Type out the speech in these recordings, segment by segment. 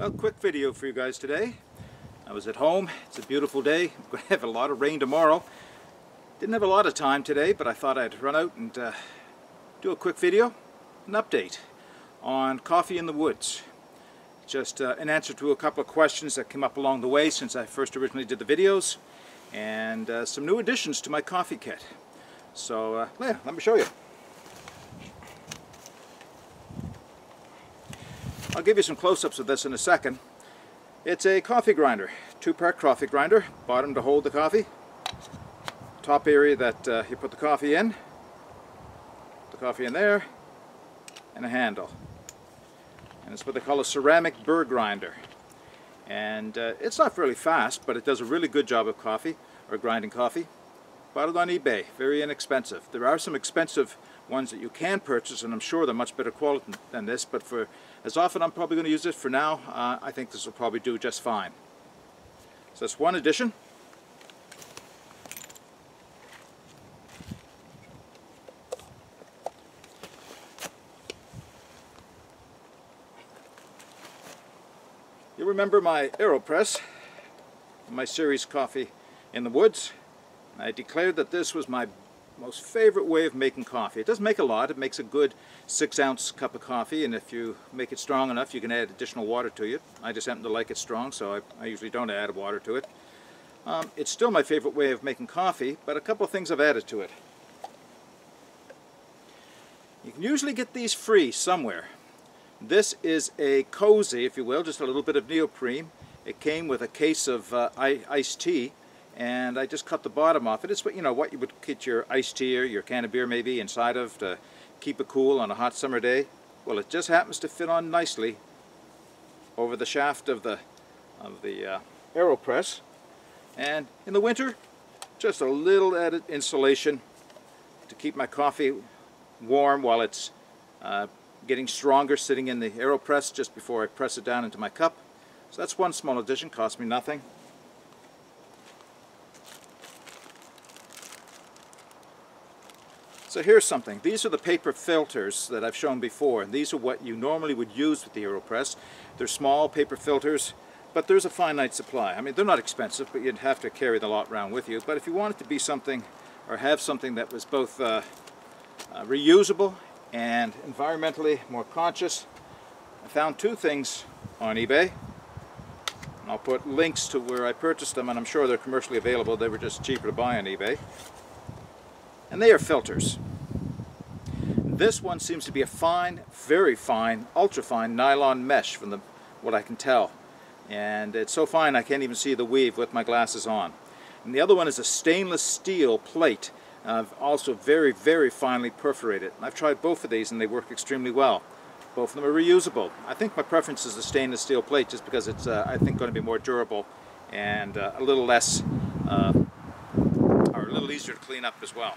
Well, quick video for you guys today. I was at home. It's a beautiful day. I'm going to have a lot of rain tomorrow. Didn't have a lot of time today, but I thought I'd run out and do a quick video, an update on coffee in the woods. Just an answer to a couple of questions that came up along the way since I first originally did the videos, and some new additions to my coffee kit. So yeah, let me show you. I'll give you some close-ups of this in a second. It's a coffee grinder, two-part coffee grinder, bottom to hold the coffee, top area that you put the coffee in there, and a handle. And it's what they call a ceramic burr grinder. And it's not really fast, but it does a really good job of coffee, or grinding coffee. Bought it on eBay, very inexpensive. There are some expensive ones that you can purchase, and I'm sure they're much better quality than this, but for as often I'm probably going to use it for now, I think this will probably do just fine. So that's one addition. You remember my AreoPress, my series Coffee in the Woods. I declared that this was my most favorite way of making coffee. It doesn't make a lot. It makes a good 6-ounce cup of coffee, and if you make it strong enough you can add additional water to it. I just happen to like it strong, so I usually don't add water to it. It's still my favorite way of making coffee, but a couple of things I've added to it. You can usually get these free somewhere. This is a cozy, if you will, just a little bit of neoprene. It came with a case of iced tea, and I just cut the bottom off it. It's what, you know, what you would get your iced tea or your can of beer maybe inside of to keep it cool on a hot summer day. Well, it just happens to fit on nicely over the shaft of the AreoPress. And in the winter, just a little added insulation to keep my coffee warm while it's getting stronger sitting in the AreoPress just before I press it down into my cup. So that's one small addition, cost me nothing. So here's something. These are the paper filters that I've shown before, and these are what you normally would use with the AreoPress. They're small paper filters, but there's a finite supply. I mean, they're not expensive, but you'd have to carry the lot around with you. But if you want it to be something, or have something that was both reusable and environmentally more conscious, I found two things on eBay. And I'll put links to where I purchased them, and I'm sure they're commercially available. They were just cheaper to buy on eBay. And they are filters. This one seems to be a fine, very fine, ultra-fine nylon mesh from what I can tell. And it's so fine I can't even see the weave with my glasses on. And the other one is a stainless steel plate, also very, very finely perforated. I've tried both of these and they work extremely well. Both of them are reusable. I think my preference is the stainless steel plate just because it's, I think, going to be more durable and a little less, or a little easier to clean up as well.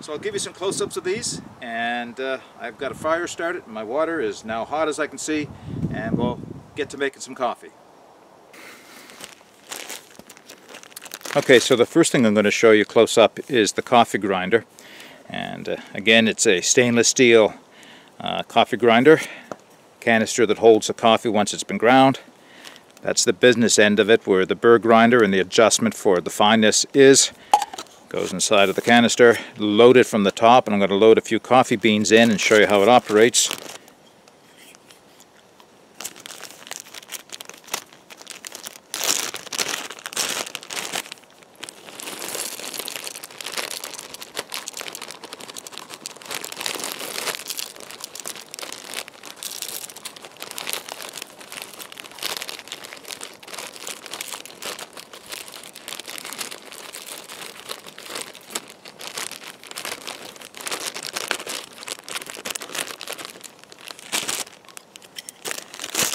So I'll give you some close-ups of these, and I've got a fire started. My water is now hot as I can see, and we'll get to making some coffee. Okay, so the first thing I'm going to show you close up is the coffee grinder. And again, it's a stainless steel coffee grinder, canister that holds the coffee once it's been ground. That's the business end of it, where the burr grinder and the adjustment for the fineness is. Goes inside of the canister, loaded from the top, and I'm going to load a few coffee beans in and show you how it operates.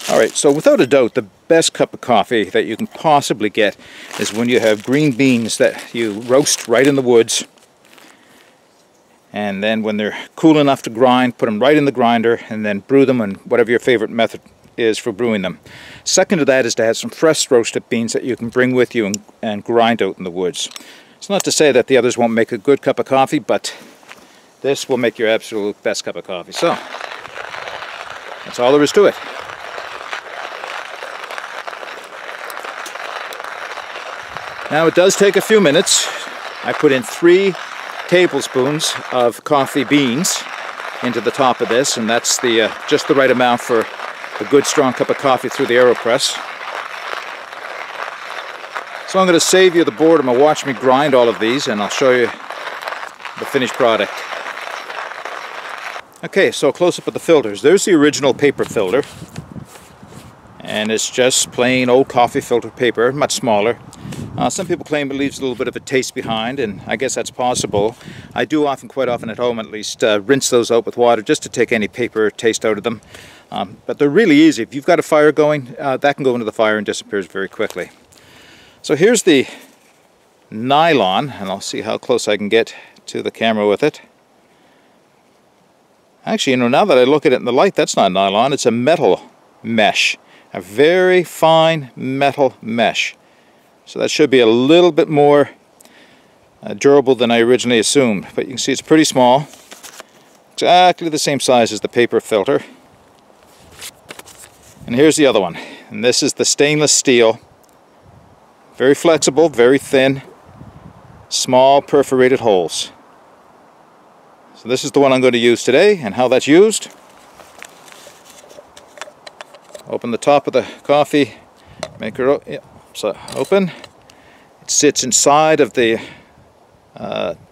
Alright, so without a doubt, the best cup of coffee that you can possibly get is when you have green beans that you roast right in the woods. And then when they're cool enough to grind, put them right in the grinder and then brew them in whatever your favorite method is for brewing them. Second to that is to have some fresh roasted beans that you can bring with you and grind out in the woods. It's not to say that the others won't make a good cup of coffee, but this will make your absolute best cup of coffee. So, that's all there is to it. Now it does take a few minutes. I put in 3 tablespoons of coffee beans into the top of this, and that's the just the right amount for a good strong cup of coffee through the AreoPress. So I'm going to save you the boredom of watching me grind all of these, and I'll show you the finished product. Okay, so a close-up of the filters. There's the original paper filter, and it's just plain old coffee filter paper, much smaller. Some people claim it leaves a little bit of a taste behind, and I guess that's possible. I do quite often at home at least, rinse those out with water just to take any paper taste out of them. But they're really easy. If you've got a fire going, that can go into the fire and disappears very quickly. So here's the nylon, and I'll see how close I can get to the camera with it. Actually, you know, now that I look at it in the light, that's not nylon, it's a metal mesh. A very fine metal mesh. So that should be a little bit more durable than I originally assumed. But you can see it's pretty small. Exactly the same size as the paper filter. And here's the other one. And this is the stainless steel. Very flexible, very thin, small perforated holes. So this is the one I'm going to use today, and how that's used. Open the top of the coffee maker. So open. It sits inside of the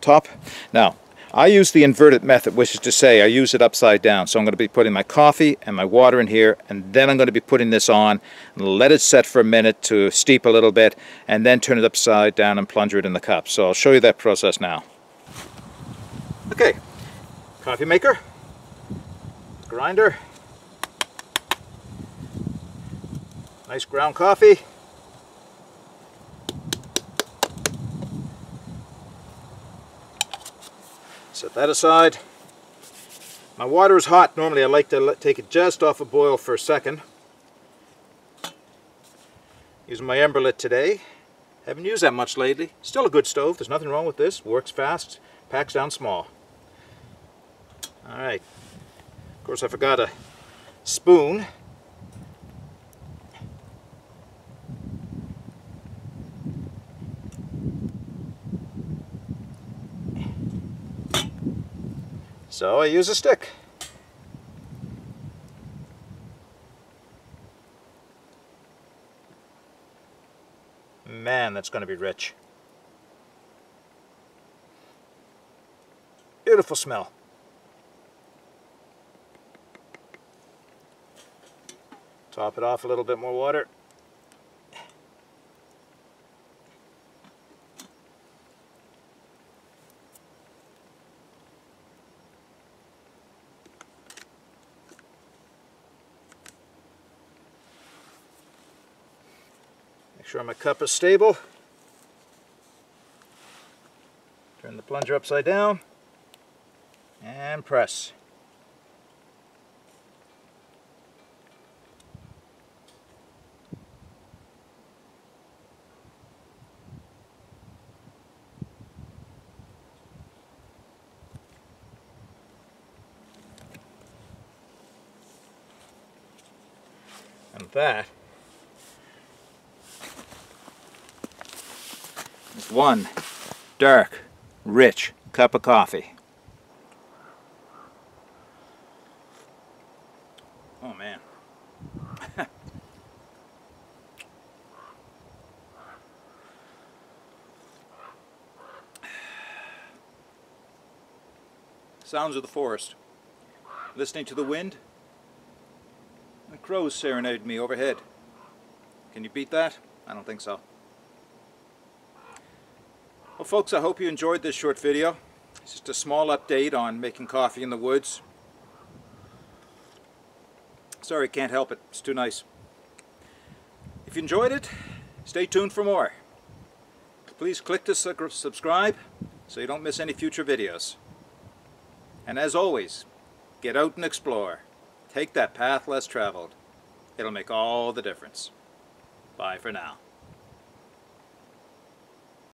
top. Now, I use the inverted method, which is to say I use it upside down. So I'm going to be putting my coffee and my water in here, and then I'm going to be putting this on and let it set for a minute to steep a little bit, and then turn it upside down and plunge it in the cup. So I'll show you that process now. Okay, coffee maker, grinder, nice ground coffee. Set that aside. My water is hot. Normally I like to take it just off a boil for a second. Using my Emberlit today. Haven't used that much lately. Still a good stove. There's nothing wrong with this. Works fast. Packs down small. Alright. Of course I forgot a spoon. So I use a stick. Man, that's going to be rich. Beautiful smell. Top it off a little bit more water. Make sure my cup is stable. Turn the plunger upside down and press. And that is one dark, rich cup of coffee. Oh man. Sounds of the forest. Listening to the wind. And crows serenade me overhead. Can you beat that? I don't think so. Well folks, I hope you enjoyed this short video. It's just a small update on making coffee in the woods. Sorry, can't help it. It's too nice. If you enjoyed it, stay tuned for more. Please click to subscribe so you don't miss any future videos. And as always, get out and explore. Take that path less traveled. It'll make all the difference. Bye for now.